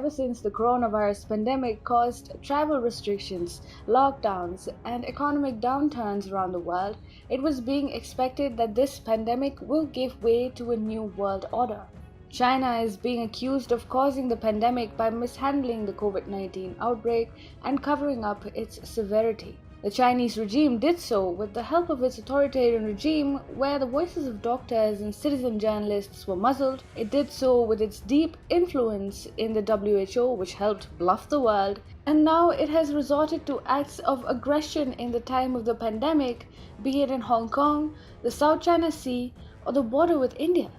ever since the coronavirus pandemic caused travel restrictions, lockdowns, and economic downturns around the world, it was being expected that this pandemic will give way to a new world order. China is being accused of causing the pandemic by mishandling the COVID-19 outbreak and covering up its severity. The Chinese regime did so with the help of its authoritarian regime, where the voices of doctors and citizen journalists were muzzled. It did so with its deep influence in the WHO, which helped bluff the world. And now it has resorted to acts of aggression in the time of the pandemic, be it in Hong Kong, the South China Sea, or the border with India.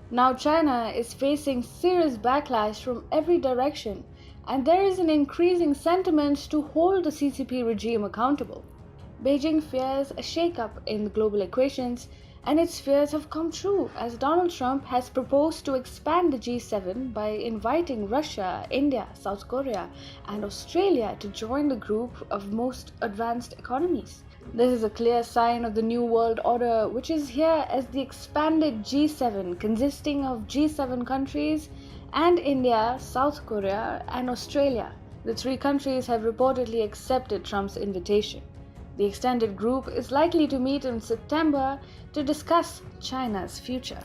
Now China is facing serious backlash from every direction, and there is an increasing sentiment to hold the CCP regime accountable. Beijing fears a shake-up in the global equations, and its fears have come true as Donald Trump has proposed to expand the G7 by inviting Russia, India, South Korea, and Australia to join the group of most advanced economies. This is a clear sign of the New World Order, which is here as the expanded G7, consisting of G7 countries and India, South Korea, and Australia. The three countries have reportedly accepted Trump's invitation. The extended group is likely to meet in September to discuss China's future.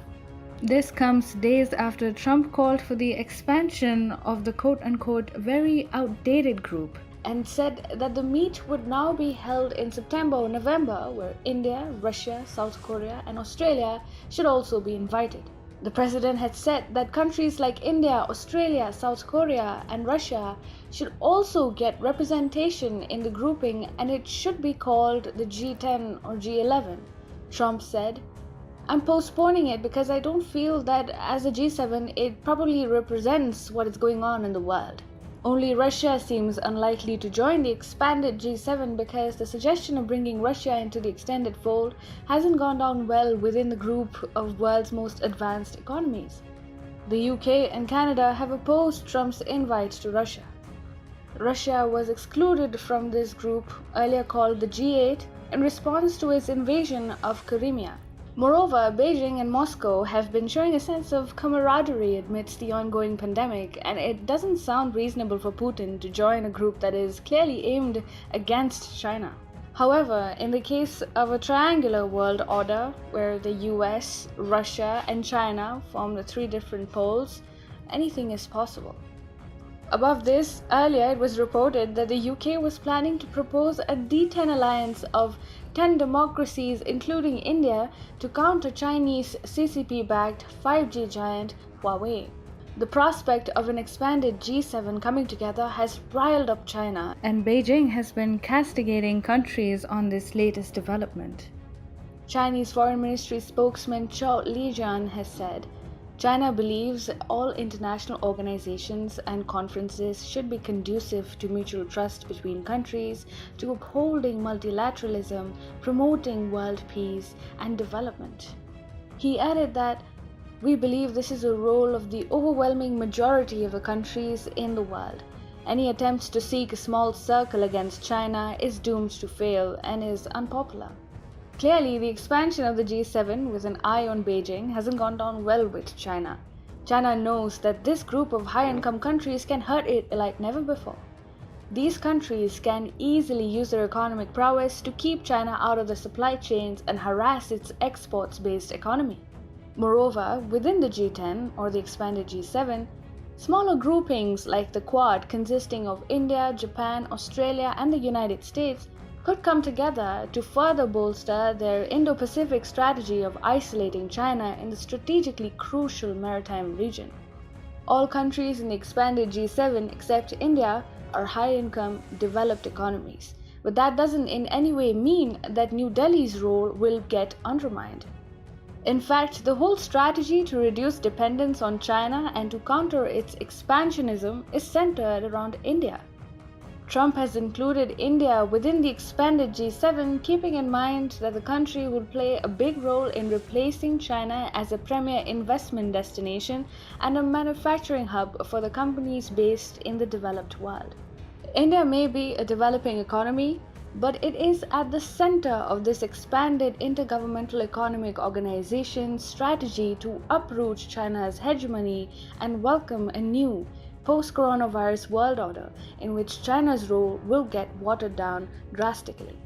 This comes days after Trump called for the expansion of the quote-unquote very outdated group and said that the meet would now be held in September or November, where India, Russia, South Korea, and Australia should also be invited. The president had said that countries like India, Australia, South Korea, and Russia should also get representation in the grouping, and it should be called the G10 or G11. Trump said, "I'm postponing it because I don't feel that as a G7 it properly represents what is going on in the world." Only Russia seems unlikely to join the expanded G7 because the suggestion of bringing Russia into the extended fold hasn't gone down well within the group of world's most advanced economies. The UK and Canada have opposed Trump's invite to Russia. Russia was excluded from this group, earlier called the G8, in response to its invasion of Crimea. Moreover, Beijing and Moscow have been showing a sense of camaraderie amidst the ongoing pandemic, and it doesn't sound reasonable for Putin to join a group that is clearly aimed against China. However, in the case of a triangular world order, where the US, Russia, and China form the three different poles, anything is possible. Above this, earlier it was reported that the UK was planning to propose a D10 alliance of 10 democracies, including India, to counter Chinese CCP-backed 5G giant Huawei. The prospect of an expanded G7 coming together has riled up China, and Beijing has been castigating countries on this latest development. Chinese Foreign Ministry spokesman Zhao Lijian has said, "China believes all international organizations and conferences should be conducive to mutual trust between countries, to upholding multilateralism, promoting world peace and development." He added that, "We believe this is a role of the overwhelming majority of the countries in the world. Any attempts to seek a small circle against China is doomed to fail and is unpopular." Clearly, the expansion of the G7 with an eye on Beijing hasn't gone down well with China. China knows that this group of high-income countries can hurt it like never before. These countries can easily use their economic prowess to keep China out of the supply chains and harass its exports-based economy. Moreover, within the G10 or the expanded G7, smaller groupings like the Quad, consisting of India, Japan, Australia, and the United States, could come together to further bolster their Indo-Pacific strategy of isolating China in the strategically crucial maritime region. All countries in the expanded G7 except India are high-income, developed economies, but that doesn't in any way mean that New Delhi's role will get undermined. In fact, the whole strategy to reduce dependence on China and to counter its expansionism is centered around India. Trump has included India within the expanded G7, keeping in mind that the country will play a big role in replacing China as a premier investment destination and a manufacturing hub for the companies based in the developed world. India may be a developing economy, but it is at the center of this expanded intergovernmental economic organization's strategy to uproot China's hegemony and welcome a new, post coronavirus world order in which China's role will get watered down drastically.